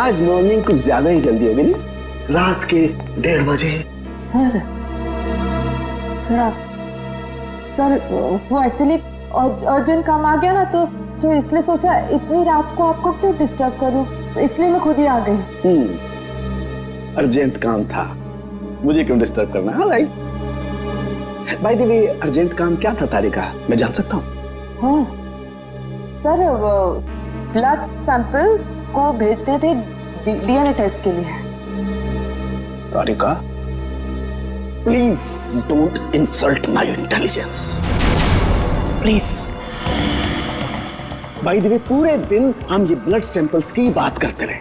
आज मॉर्निंग कुछ ज्यादा ही जल्दी हो गई नहीं? रात के 1:30 बजे। सर वो एक्चुअली अर्जेंट काम आ गया ना, तो इसलिए सोचा इतनी रात को आपको क्यों डिस्टर्ब करूं, तो इसलिए मैं खुद ही आ गई। अर्जेंट काम था, मुझे क्यों डिस्टर्ब करना? हाँ right. Bye the way, urgent काम क्या था तारिका, मैं जान सकता हूँ? हाँ सर, ब्लड सैंपल को भेजने थे डीएनए टेस्ट के लिए। Tarika, please don't insult my intelligence, please. By the way, पूरे दिन हम ये ब्लड सैंपल्स की बात करते रहे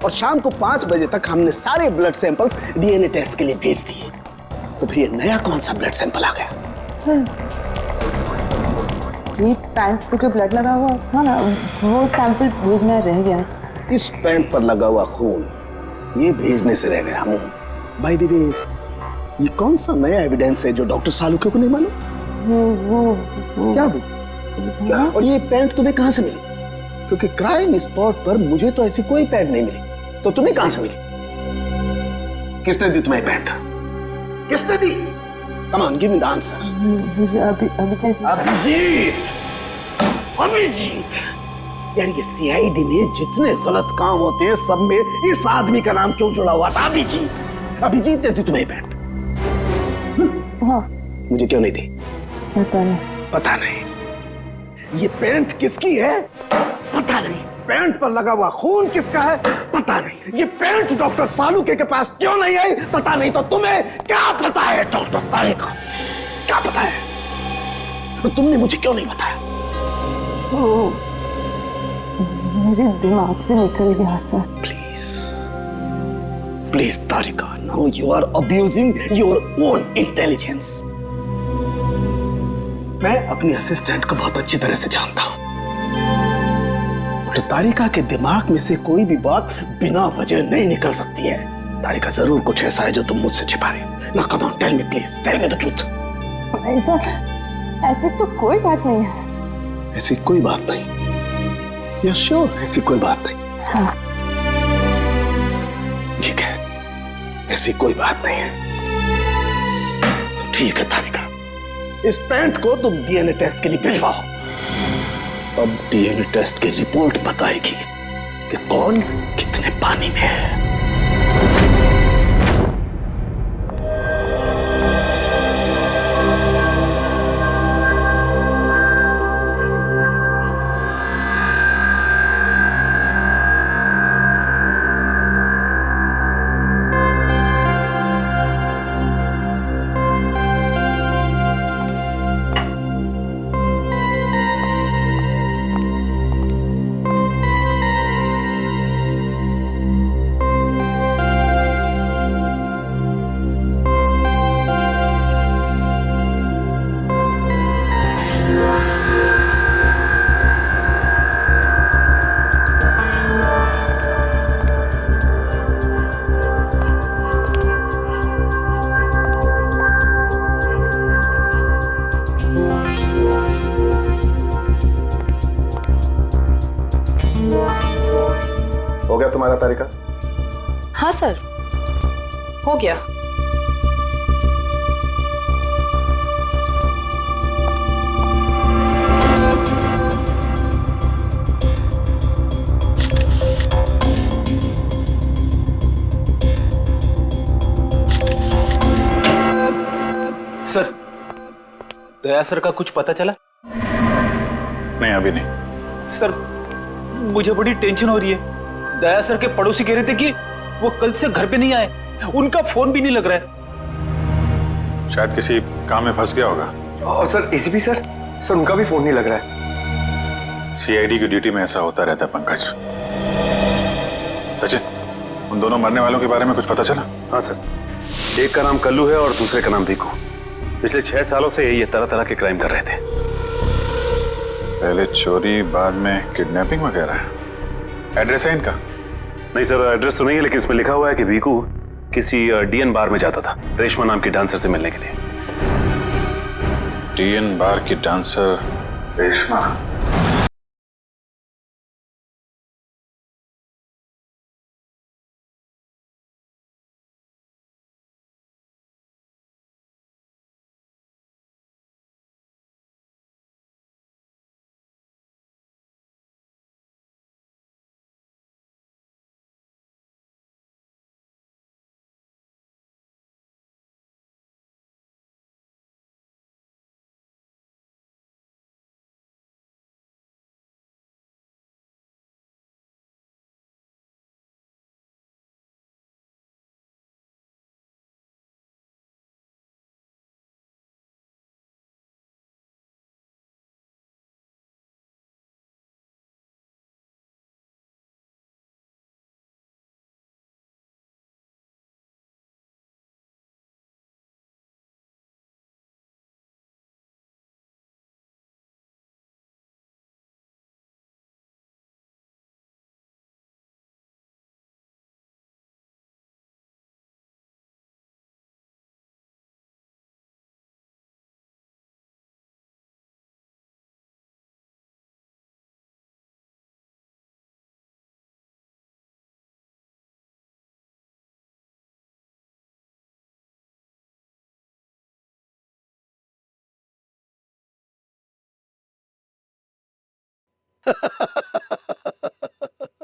और शाम को 5 बजे तक हमने सारे ब्लड सैंपल्स डीएनए टेस्ट के लिए भेज दिए। तो फिर ये नया कौन सा ब्लड सैंपल आ गया? ये पैंट पे जो ब्लड लगा हुआ था ना, वो सैंपल भेजना रह गया। इस पैंट पर लगा हुआ खून ये भेजने से रह गया। बाय द वे, ये कौन सा नया एविडेंस है जो डॉक्टर सालुके को नहीं मालूम? वो क्या क्या? और ये पैंट तुम्हें कहां से मिली? क्योंकि क्राइम स्पॉट पर मुझे तो ऐसी कोई पैंट नहीं मिली, तो तुम्हें कहां से मिली? किसने दी तुम्हें पैंट? किसने दी? Come on, give me the answer. मुझे अभिजीत। यार, ये सीआईडी में जितने गलत काम होते हैं सब में इस आदमी का नाम क्यों जुड़ा हुआ था? अभिजीत ने दी तुम्हें पैंट? हाँ। मुझे क्यों नहीं दी? पता नहीं। ये पैंट किसकी है? पता नहीं। पैंट पर लगा हुआ खून किसका है? पता नहीं। ये पैंट डॉक्टर सालुके के पास क्यों नहीं आई? पता नहीं। तो तुम्हें क्या पता है डॉक्टर तारिका? क्या पता है? तो तुमने मुझे क्यों नहीं बताया? मेरे दिमाग से निकल गया sir. Please Tarika, now you are abusing your own intelligence. मैं अपनी असिस्टेंट को बहुत अच्छी तरह से जानता हूं। तो तारिका के दिमाग में से कोई भी बात बिना वजह नहीं निकल सकती है। तारिका, जरूर कुछ ऐसा है जो तुम मुझसे छिपा रहे हो। ना, come on, tell me please, tell me the truth. ऐसी तो कोई बात नहीं है। ऐसी कोई बात नहीं? You sure? ऐसी कोई बात नहीं? हाँ। ठीक है, ऐसी कोई बात नहीं है। ठीक है तारिका, इस पैंट को तुम डीएनए टेस्ट के लिए भिजवाओ। अब डीएनए टेस्ट की रिपोर्ट बताएगी कि कौन कितने पानी में है। हो गया तुम्हारा तारिका? हाँ सर, हो गया। सर, दया सर का कुछ पता चला? नहीं, अभी नहीं। सर, मुझे बड़ी टेंशन हो रही है। दया सर के पड़ोसी कह रहे थे कि वो कल से घर पे नहीं आए, उनका फोन भी नहीं लग रहा है। शायद किसी काम में फंस गया होगा। और सर एसीपी सर उनका भी फोन नहीं लग रहा है। सीआईडी की ड्यूटी में ऐसा होता रहता है पंकज। सचिन, उन दोनों मरने वालों के बारे में कुछ पता चला? हाँ सर, एक का नाम कल्लू है और दूसरे का नाम भीकू। पिछले 6 सालों से ये तरह तरह के क्राइम कर रहे थे। पहले चोरी, बाद में किडनैपिंग वगैरह। एड्रेस है इनका? नहीं सर, एड्रेस तो नहीं है, लेकिन इसमें लिखा हुआ है कि भीकू किसी डीएन बार में जाता था रेशमा नाम की डांसर से मिलने के लिए। डीएन बार की डांसर रेशमा?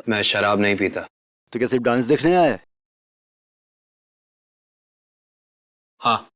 मैं शराब नहीं पीता। तो क्या सिर्फ डांस देखने आया है? हाँ।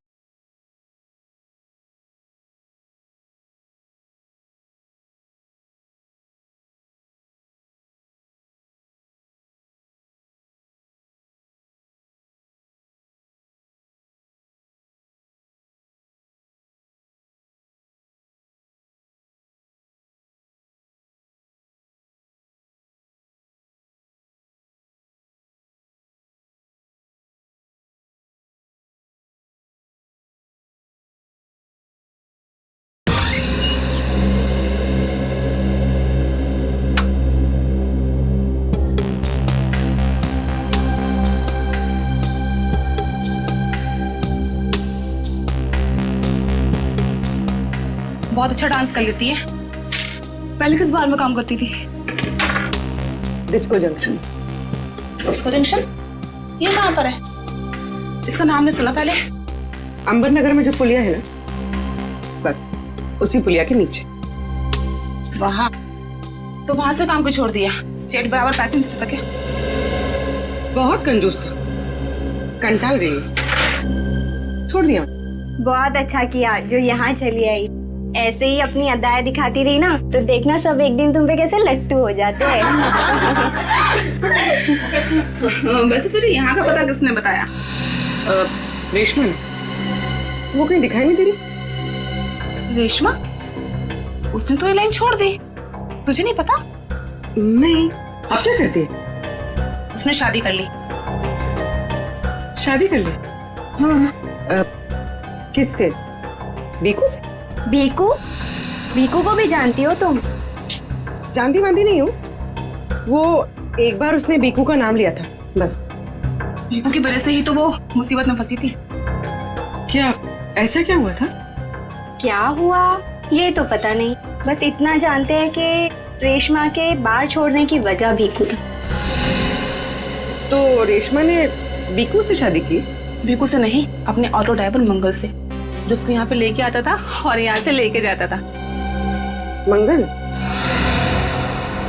बहुत अच्छा डांस कर लेती है। पहले किस बार में काम करती थी? Disco junction. Disco junction? ये कहाँ पर है? इसका नाम नहीं सुना पहले। अंबर नगर में जो पुलिया है ना, बस उसी पुलिया के नीचे। वहाँ तो वहां से काम को छोड़ दिया। स्टेट बराबर पैसे नहीं देता क्या? बहुत कंजूस था, कंटाल गई, छोड़ दिया। बहुत अच्छा किया जो यहाँ चली आई। ऐसे ही अपनी अदाएं दिखाती रही ना तो देखना सब एक दिन तुम पे कैसे लट्टू हो जाते हैं। वैसे तुझे यहाँ का पता किसने बताया? रेशमा ने। वो कहीं दिखाई नहीं दे रही। रेशमा? उसने तो ये लाइन छोड़ दी। तुझे नहीं पता? नहीं। अब क्या करती है? उसने शादी कर ली। शादी कर ली? हाँ। किससे? बीकू से? भीकू? भीकू को भी जानती हो तुम? जानती वांती नहीं हूँ। वो एक बार उसने बीकू का नाम लिया था, बस। भीकू की वजह से ही तो वो मुसीबत में फंसी थी। क्या ऐसा क्या हुआ था? क्या हुआ ये तो पता नहीं, बस इतना जानते हैं कि रेशमा के बार छोड़ने की वजह भीकू था। तो रेशमा ने बीकू से शादी की? भीकू से नहीं, अपने ऑटो ड्राइवर मंगल से, जो उसको यहाँ पे लेके आता था और यहाँ से लेके जाता था। मंगल?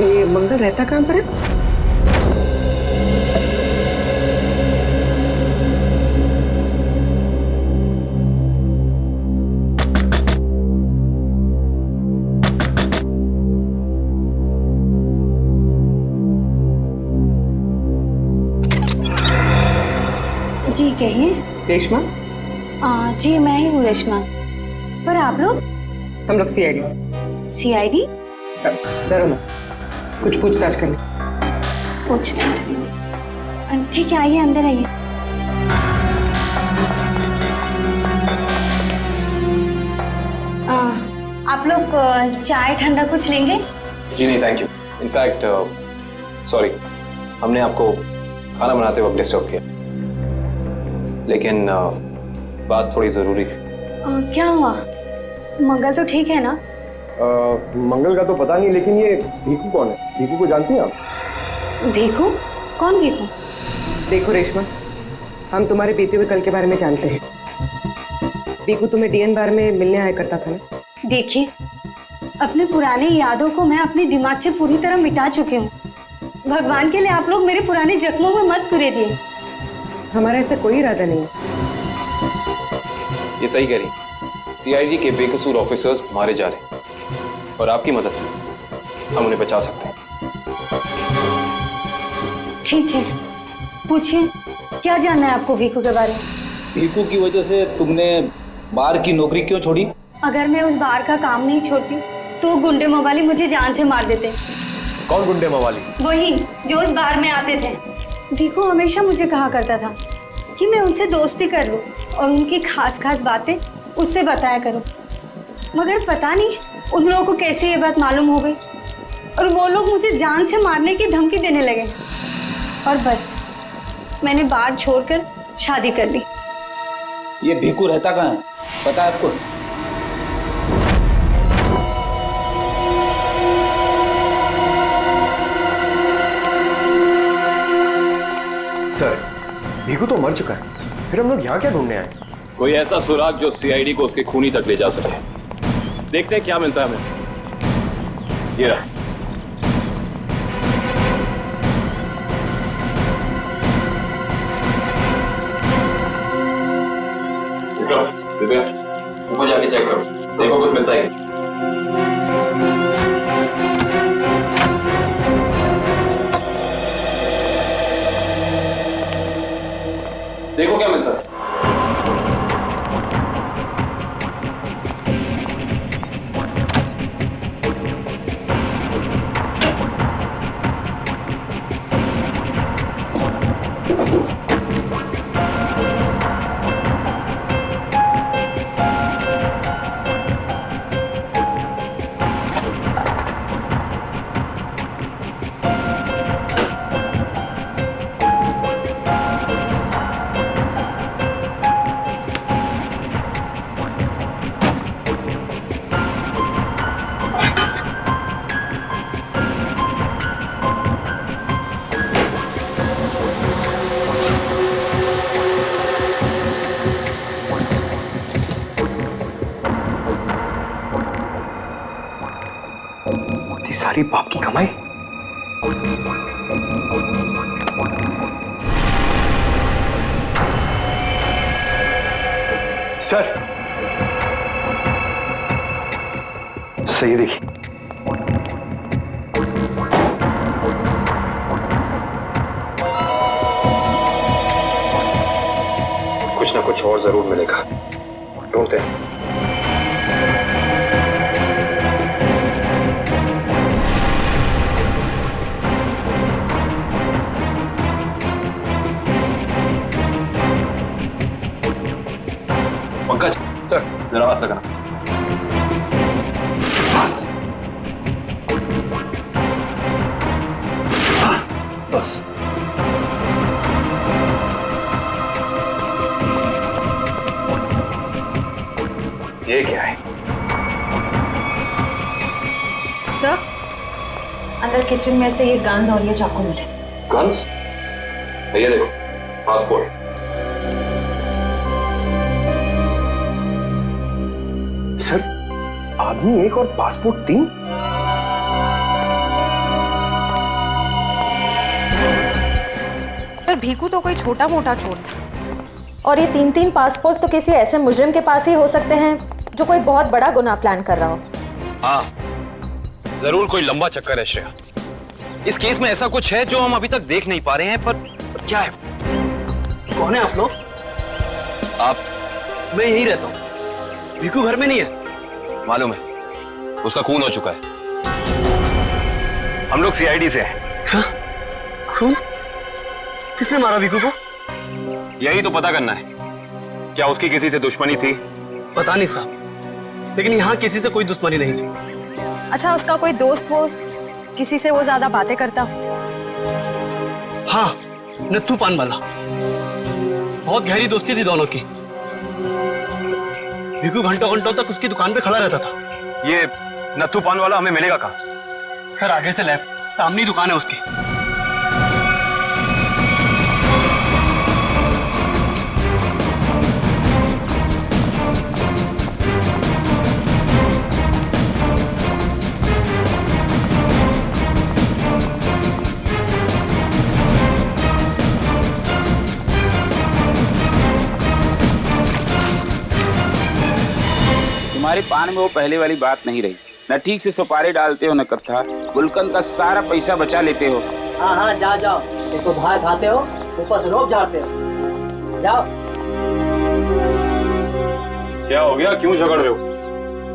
ये मंगल रहता कहाँ पर है? जी कहिए। रेशमा? जी मैं ही हूँ रेशमा। पर आप लोग? हम लोग सीआईडी से। सीआईडी? डरो मत, कुछ पूछताछ करनी। पूछताछ? ठीक है, आइए अंदर आइए। आप लोग चाय ठंडा कुछ लेंगे? जी नहीं थैंक यू। इनफैक्ट सॉरी, हमने आपको खाना बनाते वक्त डिस्टर्ब किया, लेकिन बात थोड़ी जरूरी थी। क्या हुआ? मंगल तो ठीक है ना? मंगल का तो पता नहीं, लेकिन ये भीकू कौन है? भीकू को जानती हैं आप? भीकू? कौन भीकू? देखो रेशमा, हम तुम्हारे बीते हुए कल के बारे में जानते हैं। भीकू तुम्हें डीएन बार में मिलने आया करता था ना? देखिए, अपने पुराने यादों को मैं अपने दिमाग से पूरी तरह मिटा चुकी हूँ। भगवान के लिए आप लोग मेरे पुराने जख्मों में मत कुरेदिए। हमारा ऐसा कोई इरादा नहीं है। ये सही कह रही। सीआईडी के बेकसूर ऑफिसर्स मारे जा रहे हैं और आपकी मदद से हम उन्हें बचा सकते हैं। ठीक है, पूछिए, क्या जानना है आपको भीकू के बारे में? भीकू की वजह से तुमने बार की नौकरी क्यों छोड़ी? अगर मैं उस बार का काम नहीं छोड़ती तो गुंडे मवाली मुझे जान से मार देते। कौन गुंडे मवाली? वही जो उस बार में आते थे। भीकू हमेशा मुझे कहा करता था कि मैं उनसे दोस्ती कर लूं और उनकी खास खास बातें उससे बताया करूं, मगर पता नहीं उन लोगों को कैसे ये बात मालूम हो गई और वो लोग मुझे जान से मारने की धमकी देने लगे और बस मैंने बार छोड़कर शादी कर ली। ये भीकू रहता कहाँ है, पता है आपको? सर, भीकू तो मर चुका है, फिर हम लोग यहाँ क्या ढूंढने आए? कोई ऐसा सुराग जो सीआईडी को उसके खूनी तक ले जा सके। देखते हैं क्या मिलता है हमें। ये रहा। विक्रम, दिव्या, ऊपर जाके चेक करो, देखो कुछ मिलता है क्या। देखो क्या मिलता है। सारी बाप की कमाई। सर, सही देखिए। कुछ ना कुछ और जरूर मिलेगा, ढूंढते हैं। पंकज, सर जरा हाथ लगाना। बस बस। ये क्या है? सर, अंदर किचन में से ये गन्स और ये चाकू मिले। गन्स? ये देखो, पासपोर्ट। सर, आदमी एक और पासपोर्ट 3? पर भीकू तो कोई छोटा मोटा चोर था, और ये 3-3 पासपोर्ट तो किसी ऐसे मुजरिम के पास ही हो सकते हैं जो कोई बहुत बड़ा गुनाह प्लान कर रहा हो। हाँ, जरूर कोई लंबा चक्कर है श्रेया। इस केस में ऐसा कुछ है जो हम अभी तक देख नहीं पा रहे हैं, पर क्या है? कौन है आप लोग? आप? मैं यहीं रहता हूँ। भीकू घर में नहीं है। मालूम है, उसका खून हो चुका है। हम लोग सीआईडी से हैं। हाँ? खून? किसने मारा भीकू को? यही तो पता करना है। क्या उसकी किसी से दुश्मनी थी? पता नहीं साहब, लेकिन यहाँ किसी से कोई दुश्मनी नहीं थी। अच्छा, उसका कोई दोस्त वोस्त, किसी से वो ज्यादा बातें करता? हाँ, नत्थू पान वाला। बहुत गहरी दोस्ती थी दोनों की। भीकू घंटों घंटों तक उसकी दुकान पे खड़ा रहता था। ये नत्थू पान वाला हमें मिलेगा कहाँ? सर, आगे से लेफ्ट, सामने ही दुकान है उसकी। तुम्हारे पान में वो पहले वाली बात नहीं रही। न ठीक से सुपारी डालते हो न कत्था। गुलकंद का सारा पैसा बचा लेते हो। हाँ हाँ, जाओ। एक तो बाहर खाते हो, ऊपर से रोब झाड़ते हो। जाओ। क्या हो गया, क्यों झगड़ रहे हो?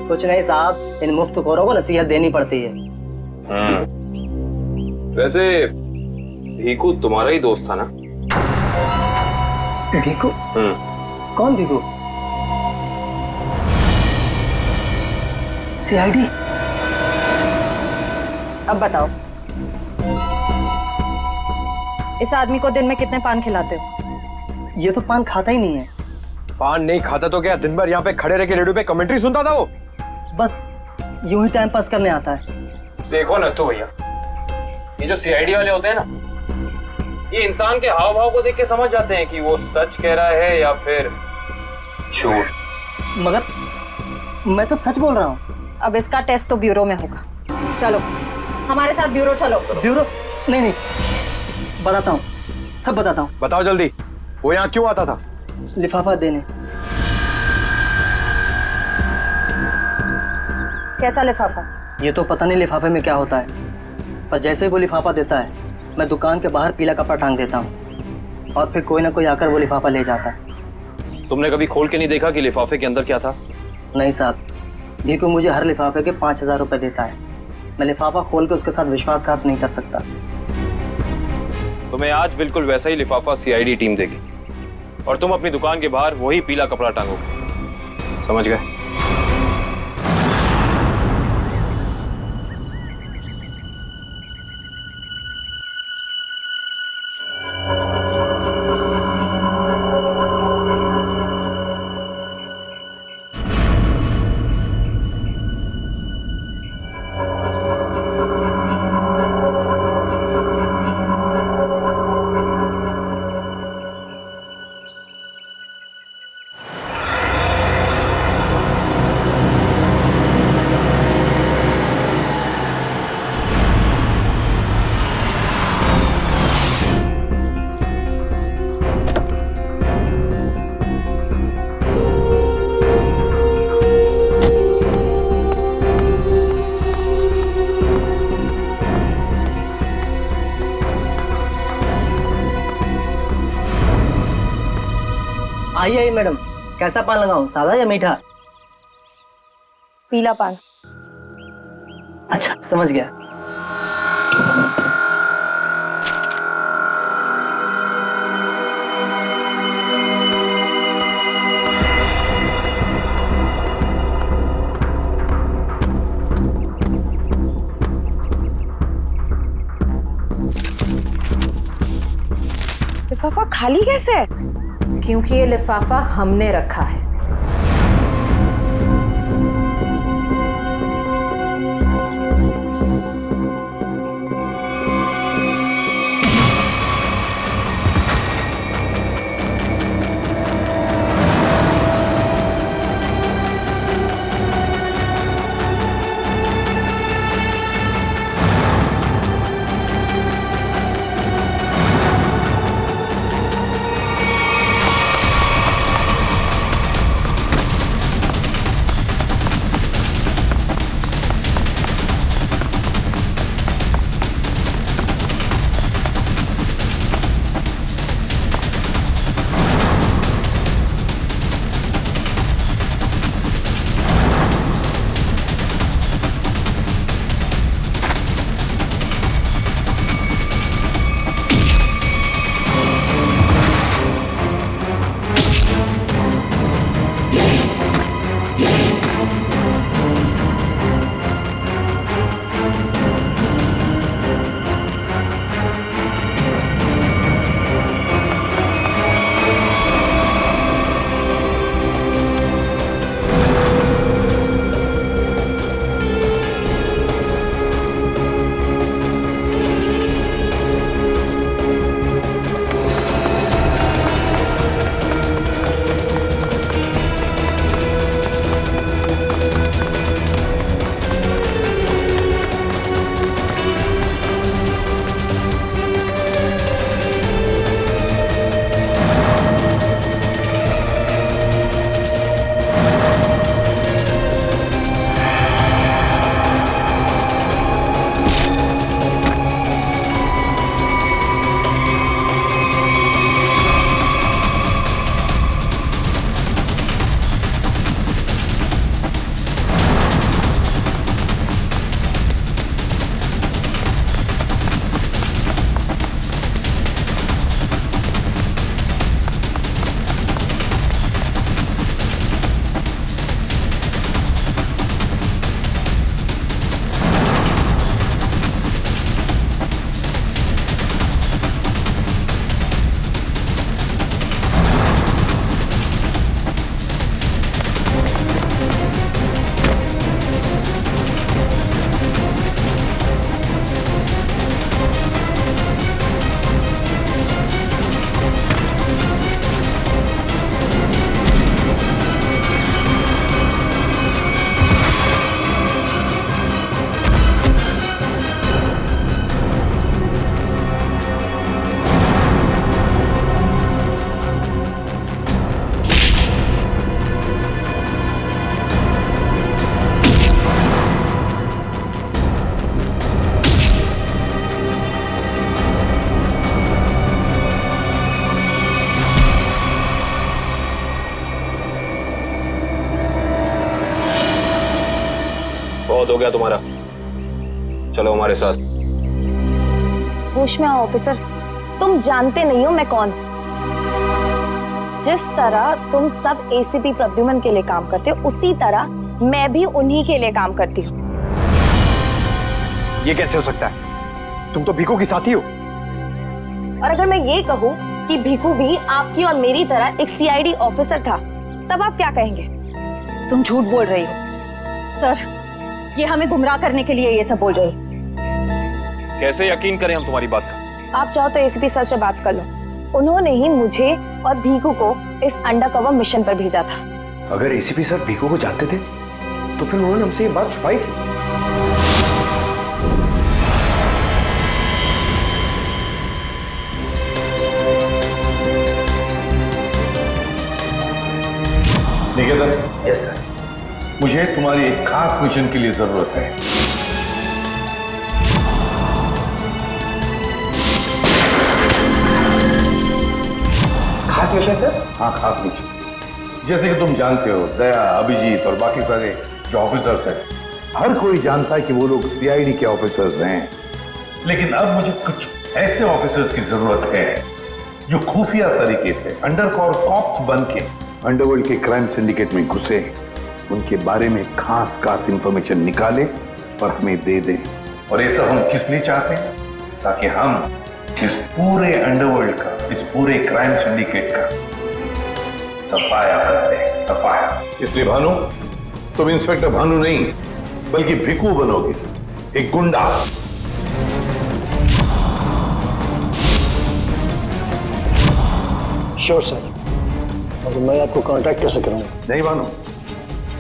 कुछ नहीं साहब, इन मुफ्तखोरों को नसीहत देनी पड़ती है। वैसे भीकू तुम्हारा ही दोस्त था ना? भीकू? कौन भीकू? सीआईडी? अब बताओ, इस आदमी को दिन में कितने पान खिलाते हो? ये तो पान खाता ही नहीं है। पान नहीं खाता तो क्या दिन भर यहाँ पे खड़े रह के रेडियो पे कमेंट्री सुनता था वो? बस यूं ही टाइम पास करने आता है। देखो नत्थू भैया, ये जो सीआईडी वाले होते हैं ना, ये इंसान के हाव भाव को देख के समझ जाते हैं कि वो सच कह रहा है या फिर झूठ। मगर मैं तो सच बोल रहा हूँ। अब इसका टेस्ट तो ब्यूरो में होगा। चलो हमारे साथ ब्यूरो चलो। ब्यूरो? नहीं, बताता हूँ, सब बताता हूँ। बताओ जल्दी, वो यहाँ क्यों आता था? लिफाफा देने। कैसा लिफाफा? ये तो पता नहीं लिफाफे में क्या होता है, पर जैसे ही वो लिफाफा देता है मैं दुकान के बाहर पीला कपड़ा टांग देता हूँ और फिर कोई ना कोई आकर वो लिफाफा ले जाता है। तुमने कभी खोल के नहीं देखा कि लिफाफे के अंदर क्या था? नहीं साहब, भीकू मुझे हर लिफाफे के 5,000 रुपये देता है। मैं लिफाफा खोल के उसके साथ विश्वासघात नहीं कर सकता। तुम्हें आज बिल्कुल वैसा ही लिफाफा सीआईडी टीम देगी और तुम अपनी दुकान के बाहर वही पीला कपड़ा टांगोगे, समझ गए? आइए मैडम, कैसा पान लगाऊं, सादा या मीठा? पीला पान। अच्छा समझ गया। लिफाफा खाली कैसे? क्योंकि ये लिफाफा हमने रखा है। बहुत हो गया तुम्हारा, चलो हमारे साथ। होश में आओ ऑफिसर, तुम जानते नहीं हो मैं कौन। जिस तरह तुम सब एसीपी प्रद्युमन के लिए काम करते हो, उसी तरह मैं भी उन्हीं के लिए काम करती हूँ। ये कैसे हो सकता है? तुम तो भीखू की साथी हो। और अगर मैं ये कहूँ कि भीखू भी आपकी और मेरी तरह एक सीआईडी ऑफिसर था, तब आप क्या कहेंगे? तुम झूठ बोल रही हो सर, ये हमें गुमराह करने के लिए ये सब बोल रही। कैसे यकीन करें हम तुम्हारी बात का? आप चाहो तो एसीपी सर से बात कर लो, उन्होंने ही मुझे और भीखू को इस अंडरकवर मिशन पर भेजा था। अगर एसीपी सर भीखू को जानते थे तो फिर उन्होंने हमसे ये बात छुपाई क्यों? निकेतन। Yes sir. मुझे तुम्हारी एक खास मिशन के लिए जरूरत है। खास मिशन सर? हाँ, खास मिशन। जैसे कि तुम जानते हो, दया, अभिजीत और बाकी सारे जो ऑफिसर्स हैं, हर कोई जानता है कि वो लोग सीआईडी के ऑफिसर्स हैं। लेकिन अब मुझे कुछ ऐसे ऑफिसर्स की जरूरत है जो खुफिया तरीके से अंडरकवर कॉप्स बन के अंडरवर्ल्ड के क्राइम सिंडिकेट में घुसे, उनके बारे में खास इंफॉर्मेशन निकाले और हमें दे दें। और ये सब हम किस लिए चाहते हैं? ताकि हम इस पूरे अंडरवर्ल्ड का, इस पूरे क्राइम सिंडिकेट का सफाया करते हैं, सफाया। इसलिए भानु, तुम इंस्पेक्टर भानु नहीं बल्कि भिकू बनोगे, एक गुंडा। Sure sir. और मैं आपको कांटेक्ट कैसे करूंगा? नहीं भानु,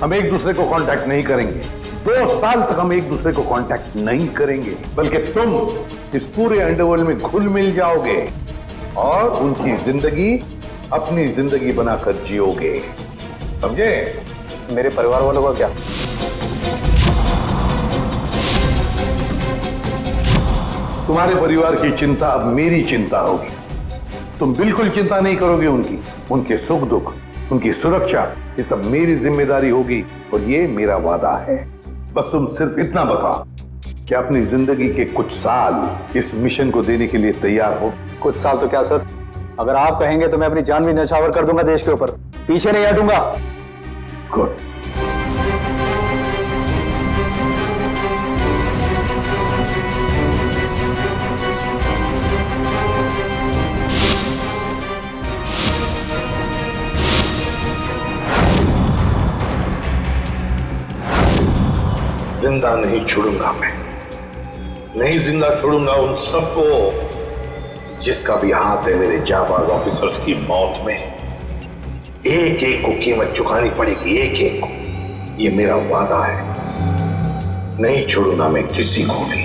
हम एक दूसरे को कांटेक्ट नहीं करेंगे। 2 साल तक हम एक दूसरे को कांटेक्ट नहीं करेंगे, बल्कि तुम इस पूरे अंडरवर्ल्ड में घुल मिल जाओगे और उनकी जिंदगी अपनी जिंदगी बनाकर जियोगे, समझे? मेरे परिवार वालों का क्या? तुम्हारे परिवार की चिंता अब मेरी चिंता होगी। तुम बिल्कुल चिंता नहीं करोगे उनकी, उनके सुख दुख, उनकी सुरक्षा, ये सब मेरी जिम्मेदारी होगी और ये मेरा वादा है। बस तुम सिर्फ इतना बताओ कि अपनी जिंदगी के कुछ साल इस मिशन को देने के लिए तैयार हो। कुछ साल तो क्या सर, अगर आप कहेंगे तो मैं अपनी जान भी न्यौछावर कर दूंगा देश के ऊपर, पीछे नहीं हटूंगा। गुड। जिंदा नहीं छोड़ूंगा मैं, नहीं जिंदा छोड़ूंगा उन सबको जिसका भी हाथ है मेरे जाबाज ऑफिसर्स की मौत में। एक एक को कीमत चुकानी पड़ेगी, एक एक को। ये मेरा वादा है, नहीं छोड़ूंगा मैं किसी को भी।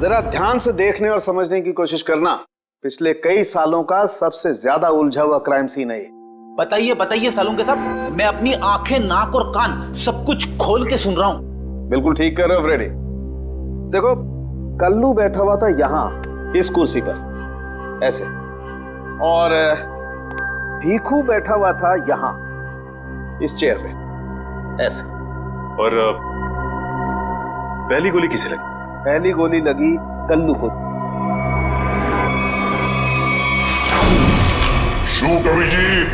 जरा ध्यान से देखने और समझने की कोशिश करना। पिछले कई सालों का सबसे ज्यादा उलझा हुआ क्राइम सीन है ये। बताइए बताइए सालून के साहब, मैं अपनी आंखें, नाक और कान सब कुछ खोल के सुन रहा हूं। बिल्कुल ठीक कर रहे हो फ्रेडी। देखो, कल्लू बैठा हुआ था यहां इस कुर्सी पर ऐसे, और भीखू बैठा हुआ था यहां इस चेयर पे ऐसे। और पहली गोली किसे लगी? पहली गोली लगी कल्लू को। Shoot Abhijit,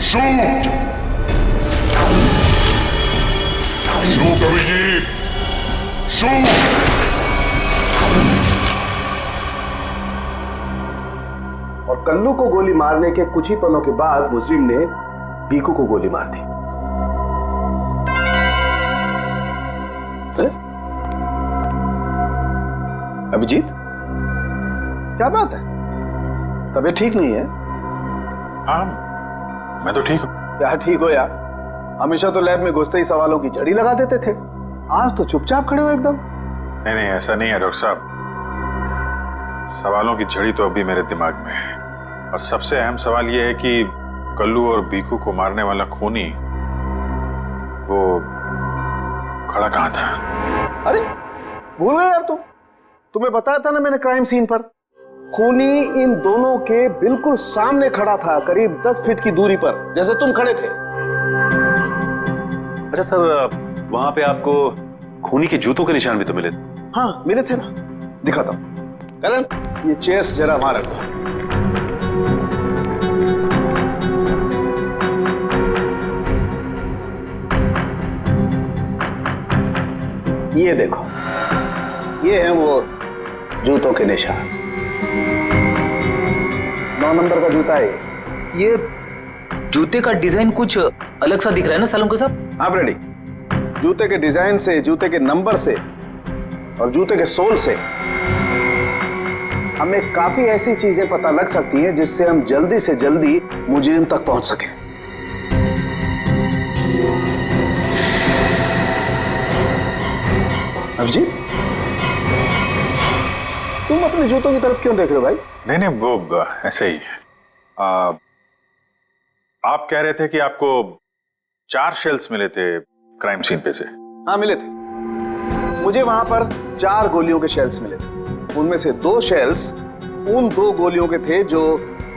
shoot, shoot Abhijit, shoot. और कल्लू को गोली मारने के कुछ ही पलों के बाद मुजरिम ने भीखू को गोली मार दी। अभिजीत, क्या बात है? तबीयत ठीक नहीं है? हाँ, मैं तो ठीक हूँ। यार ठीक हो यार, हमेशा तो लैब में घुसते ही सवालों की झड़ी लगा देते थे, आज तो चुपचाप खड़े हो एकदम। नहीं नहीं, ऐसा नहीं है डॉक्टर साहब। सवालों की झड़ी तो अभी मेरे दिमाग में है, और सबसे अहम सवाल यह है कि कल्लू और भीखू को मारने वाला खूनी वो खड़ा कहाँ था? अरे भूल गए यार तुम्हें बताया था ना मैंने क्राइम सीन पर। खूनी इन दोनों के बिल्कुल सामने खड़ा था, करीब 10 फीट की दूरी पर, जैसे तुम खड़े थे। अच्छा सर, वहां पे आपको खूनी के जूतों के निशान भी तो मिले थे? हाँ मिले थे ना, दिखाता हूं। करण ये चेस जरा वहां रख दो। ये देखो, ये है वो जूतों के निशान। 9 नंबर का जूता है ये। जूते का डिजाइन कुछ अलग सा दिख रहा है ना सालुंके साहब? आप रेडी? जूते के डिजाइन से, जूते के नंबर से और जूते के सोल से हमें काफी ऐसी चीजें पता लग सकती हैं जिससे हम जल्दी से जल्दी मुजरिम तक पहुंच सकें। अभिजीत, तुम अपने जूतों की तरफ क्यों देख रहे हो भाई? नहीं वो ऐसे ही। आप कह रहे थे कि आपको 4 शेल्स मिले थे क्राइम सीन पे से? हाँ मिले थे, मुझे वहां पर 4 गोलियों के शेल्स मिले थे। उनमें से 2 शेल्स उन 2 गोलियों के थे जो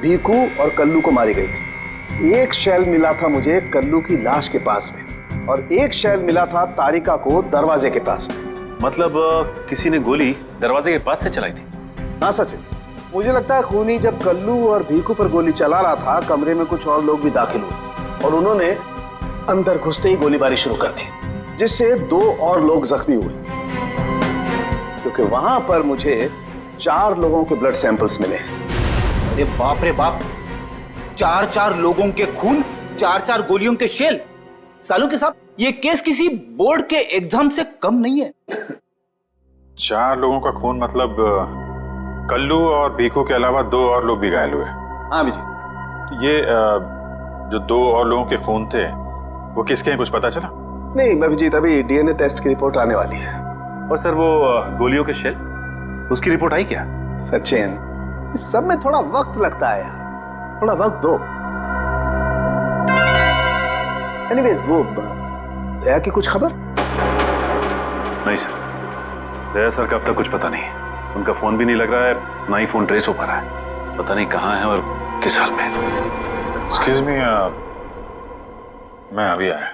भीखू और कल्लू को मारी गई थी। एक शेल मिला था मुझे कल्लू की लाश के पास में और एक शेल मिला था तारिका को दरवाजे के पास में। मतलब किसी ने गोली दरवाजे के पास से चलाई थी? हाँ सचिन, मुझे लगता है खूनी जब कल्लू और भीखू पर गोली चला रहा था, कमरे में कुछ और लोग भी दाखिल हुए और उन्होंने अंदर घुसते ही गोलीबारी शुरू कर दी, जिससे 2 और लोग जख्मी हुए। क्योंकि वहां पर मुझे 4 लोगों के ब्लड सैंपल्स मिले। अरे बाप रे बाप, 4 लोगों के खून, 4 गोलियों के शेल। सालुंके साहब, ये केस किसी बोर्ड के एग्जाम से कम नहीं है। 4 लोगों का खून मतलब कल्लू और भीखू के अलावा 2 और लोग भी घायल हुए? हाँ विजय। ये जो 2 और लोगों के खून थे वो किसके हैं, कुछ पता चला? नहीं अभिजीत, अभी डीएनए टेस्ट की रिपोर्ट आने वाली है। और सर वो गोलियों के शेल, उसकी रिपोर्ट आई क्या? सचिन, इस सब में थोड़ा वक्त लगता है यार, थोड़ा वक्त दो। एनीवेज, वो दया की कुछ खबर? नहीं सर, दया सर का अब तक कुछ पता नहीं। उनका फोन भी नहीं लग रहा है, ना ही फोन ट्रेस हो पा रहा है। पता नहीं कहाँ है और किस हाल में। एक्सक्यूज मी, मैं अभी आया।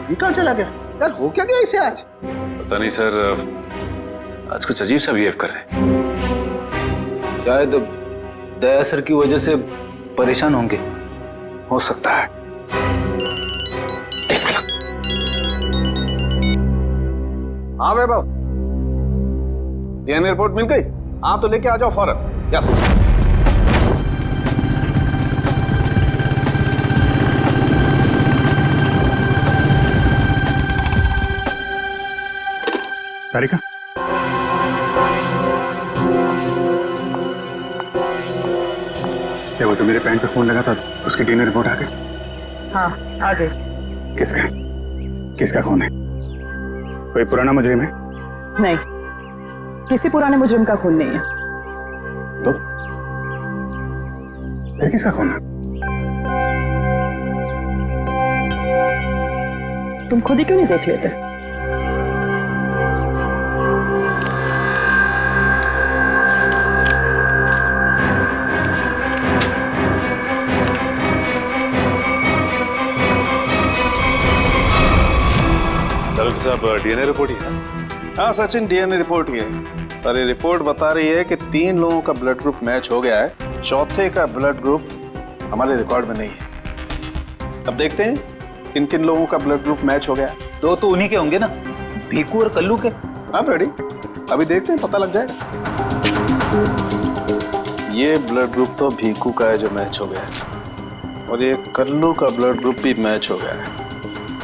ये कहाँ चला गया यार? हो क्या गया इसे आज? पता नहीं सर, आज कुछ अजीब सा बिहेव कर रहे हैं। शायद दया सर की वजह से परेशान होंगे। हो सकता है। हाँ वैभव, डीएनए रिपोर्ट मिल गई? हाँ तो लेके आ जाओ फौरन। यस। तारिका, क्या वो तो मेरे पैंट पे फोन लगा था, उसकी डीएनए रिपोर्ट आ गई? हाँ आ गई। किसका खून है? कोई पुराना मुजरिम है? नहीं, किसी पुराने मुजरिम का खून नहीं है। तो फिर किसका खून है? तुम खुद ही क्यों नहीं देख लेते? साहब, डीएनए रिपोर्ट ही है? हाँ सचिन, डीएनए रिपोर्ट ही है, पर ये रिपोर्ट बता रही है कि 3 लोगों का ब्लड ग्रुप मैच हो गया है, चौथे का ब्लड ग्रुप हमारे रिकॉर्ड में नहीं है। अब देखते हैं किन किन लोगों का ब्लड ग्रुप मैच हो गया। 2 तो उन्हीं के होंगे ना, भीखू और कल्लू के। आप रेडी? अभी देखते हैं, पता लग जाएगा। ये ब्लड ग्रुप तो भीखू का है जो मैच हो गया है, और ये कल्लू का ब्लड ग्रुप भी मैच हो गया है,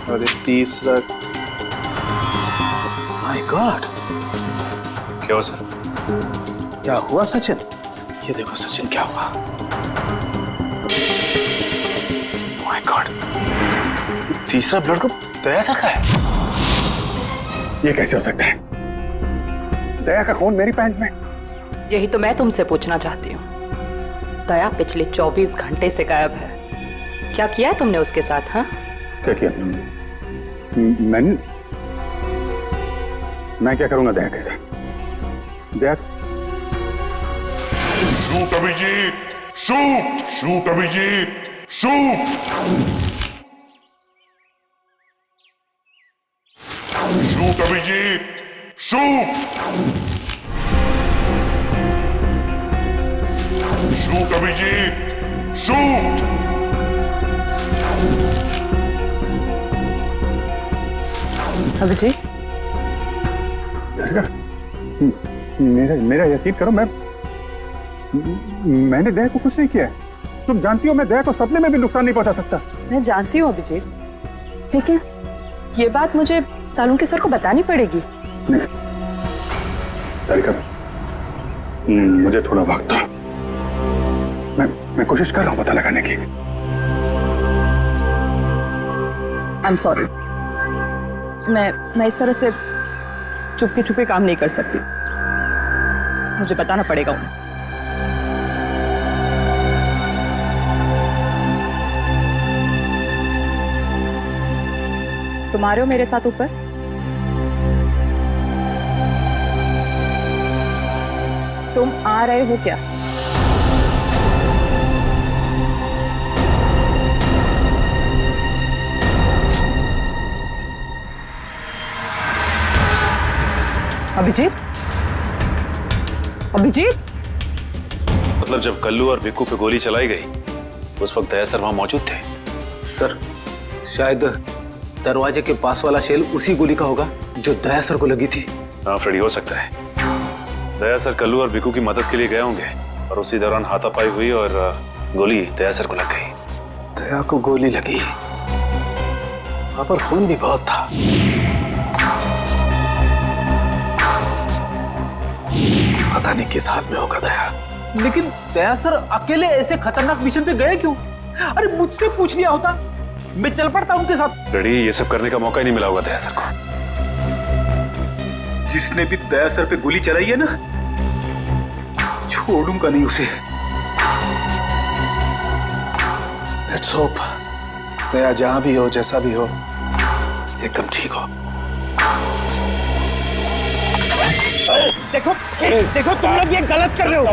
और ये तीसरा। माय गॉड, क्या हुआ सर? क्या हुआ सचिन? ये देखो सचिन, क्या हुआ? माय गॉड, तीसरा ब्लड ग्रुप दया सर का है। ये कैसे हो सकता है? दया का खून मेरी पैंट में? यही तो मैं तुमसे पूछना चाहती हूँ। दया पिछले 24 घंटे से गायब है। क्या किया है तुमने उसके साथ? हाँ, क्या किया? मैं क्या करूंगा दया के साथ? Daya shoot Abhijit, shoot shoot Abhijit, shoot shoot Abhijit, shoot shoot Abhijit, shoot. Abhijeet, मेरा यकीन करो, मैंने दया को कुछ नहीं किया है। तुम जानती हो मैं दया को सपने में भी नुकसान नहीं पहुंचा सकता। मैं जानती हूँ अभिजीत, लेकिन ये बात मुझे सालू के सर को बतानी पड़ेगी। तारिका, मुझे थोड़ा वक्त था। मैं कोशिश कर रहा हूं पता लगाने की। आई एम सॉरी, मैं इस तरह से चुपके चुपके काम नहीं कर सकती। मुझे बताना पड़ेगा उन्हें। तुम आ रहे हो मेरे साथ ऊपर? तुम आ रहे हो क्या? अभिजीत, अभिजीत, मतलब जब कल्लू और भिक्कू पे गोली चलाई गई उस वक्त दया सर वहां मौजूद थे? सर, शायद दरवाजे के पास वाला शेल उसी गोली का होगा जो दया सर को लगी थी। हाँ फ्रेडी, हो सकता है दया सर कल्लू और भिक्कू की मदद के लिए गए होंगे और उसी दौरान हाथापाई हुई और गोली दया सर को लग गई। दया को गोली लगी, वहां पर खून भी बहुत था। पता नहीं किस हाल में होगा दया। लेकिन दया सर अकेले ऐसे खतरनाक मिशन पे गए क्यों? अरे मुझसे पूछ लिया होता, मैं चल पड़ता उनके साथ। फ्रेडी, ये सब करने का मौका ही नहीं मिला होगा दया सर को। जिसने भी दया सर पे गोली चलाई है ना, छोड़ूंगा नहीं उसे। लेट्स होप दया जहां भी हो, जैसा भी हो, एकदम ठीक हो। देखो देखो, तुम लोग ये गलत कर रहे हो।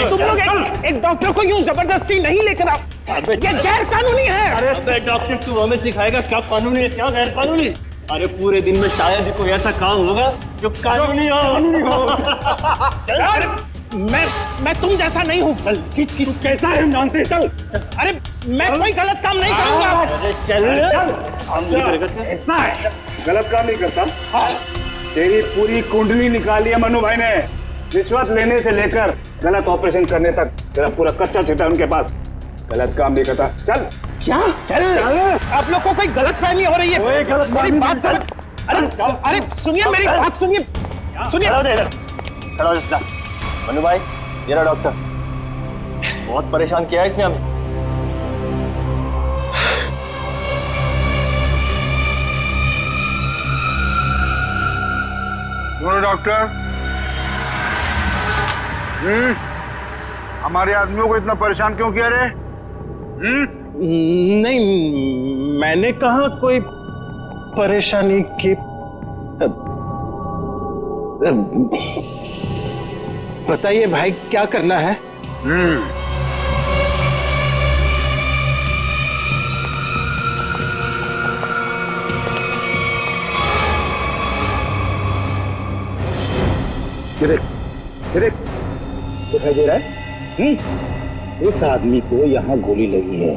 तुम लोग एक डॉक्टर को यूं जबरदस्ती नहीं लेकर आओ, ये गैर कानूनी है। अरे डॉक्टर, तू हमें सिखाएगा क्या कानूनी है क्या गैर कानूनी? अरे पूरे दिन में शायद ही कोई ऐसा काम होगा जो कानूनी हो। अरे मैं तुम जैसा नहीं हूँ। किस कैसा है हम जानते हैं। चल, अरे मैं कोई गलत काम नहीं करूँगा। चल, ऐसा है गलत काम नहीं करता। तेरी पूरी कुंडली निकाली है मनु भाई ने, रिश्वत लेने से लेकर गलत ऑपरेशन करने तक तेरा पूरा कच्चा चिट्ठा है उनके पास। गलत काम नहीं करता। चल। क्या? चल। आप लोग को कोई गलतफहमी हो रही है। मेरी बात समझ। अरे सुनिए, मेरी बात सुनिए। खड़ा हो सीधा। मनु भाई, ये रहा डॉक्टर। बहुत परेशान किया है इसने हमें। डॉक्टर, हमारे आदमियों को इतना परेशान क्यों किया रे? नहीं, मैंने कहा कोई परेशानी की। बताइए भाई, क्या करना है? दिखाई दे रहा है? इस आदमी को यहाँ गोली लगी है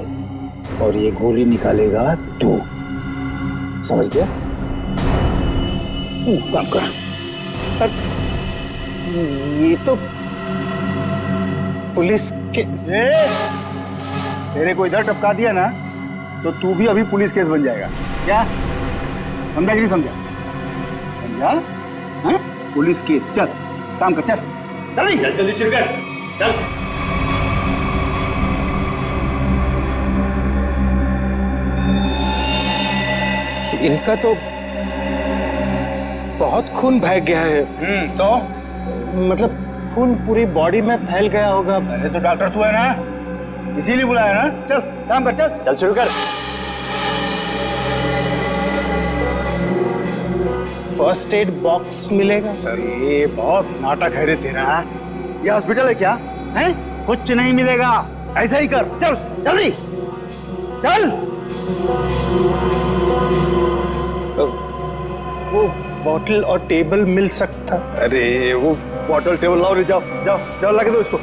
और ये गोली निकालेगा तू, समझ गया? काम कर। ये तो पुलिस के तेरे को इधर टपका दिया ना तो तू भी अभी पुलिस केस बन जाएगा। क्या समझा कि नहीं समझा? समझा? हाँ? Police case. चल काम कर, चल जल्दी जल्दी शुरू कर। चल। इनका तो बहुत खून बह गया है। तो मतलब खून पूरी बॉडी में फैल गया होगा। अरे तो डॉक्टर तू है ना, इसीलिए बुलाया ना। चल काम कर, चल चल शुरू कर। फर्स्ट एड बॉक्स मिलेगा। अरे बहुत नाटक है रे तेरा। ये हॉस्पिटल है क्या है? कुछ नहीं मिलेगा, ऐसा ही कर। चल जल्दी चल। वो बॉटल और टेबल मिल सकता? अरे वो बॉटल टेबल लाओ रे, जाओ जाओ जाओ, लगा दो इसको।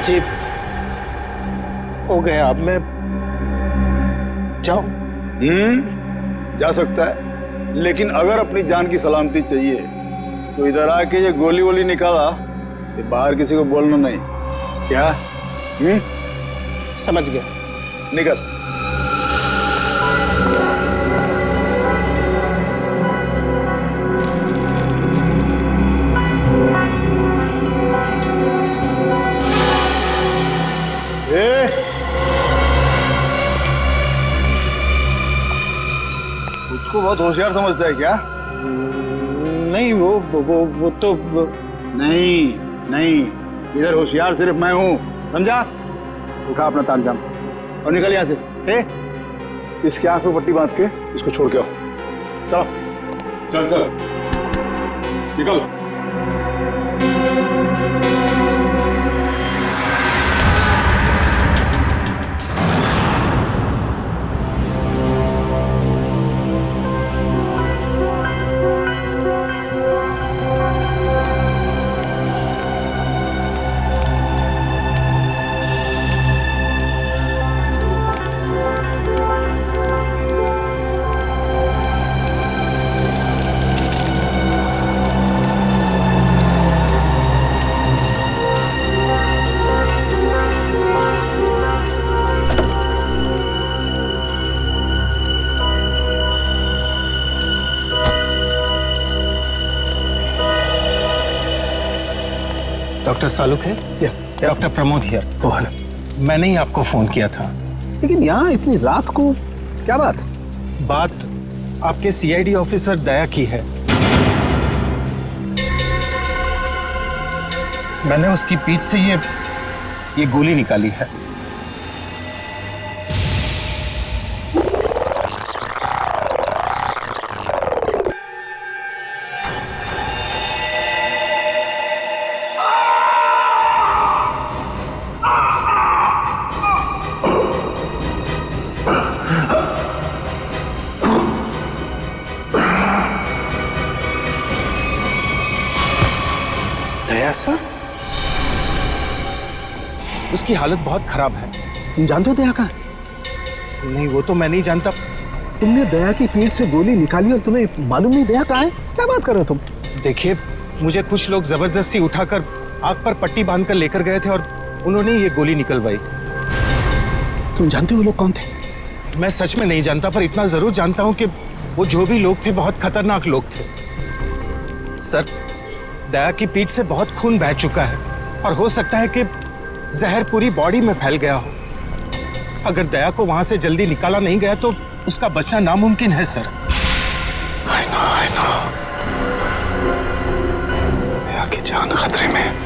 जी हो गया, अब मैं जाऊं? जा सकता है, लेकिन अगर अपनी जान की सलामती चाहिए तो इधर आके ये गोली वोली निकाला, ये बाहर किसी को बोलना नहीं। क्या? समझ गया। निकल। उसको बहुत होशियार समझता है क्या? नहीं वो तो नहीं, इधर होशियार सिर्फ मैं हूं, समझा? उठा अपना तामझाम और निकल यहां से। इसके आंख में पट्टी बांध के इसको छोड़ के आओ। चलो चल चल निकल। डॉक्टर सालुक है? Doctor Pramod here. मैंने ही आपको फोन किया था। लेकिन यहाँ इतनी रात को क्या बात? बात आपके सीआईडी ऑफिसर दया की है। मैंने उसकी पीठ से ये गोली निकाली है। सर, उसकी हालत बहुत खराब है। तुम जानते हो दया का? नहीं, वो तो मैं नहीं जानता। तुमने दया की पीठ से गोली निकाली और तुम्हें मालूम नहीं दया कहाँ है? क्या बात कर रहे हो तुम? देखिए, मुझे कुछ लोग जबरदस्ती उठाकर आग पर पट्टी बांधकर लेकर गए थे और उन्होंने ये गोली निकलवाई। तुम जानते हो वो लोग कौन थे? मैं सच में नहीं जानता, पर इतना जरूर जानता हूं कि वो जो भी लोग थे बहुत खतरनाक लोग थे। सर, दया की पीठ से बहुत खून बह चुका है और हो सकता है कि जहर पूरी बॉडी में फैल गया हो। अगर दया को वहां से जल्दी निकाला नहीं गया तो उसका बचना नामुमकिन है सर। I know। दया की जान खतरे में।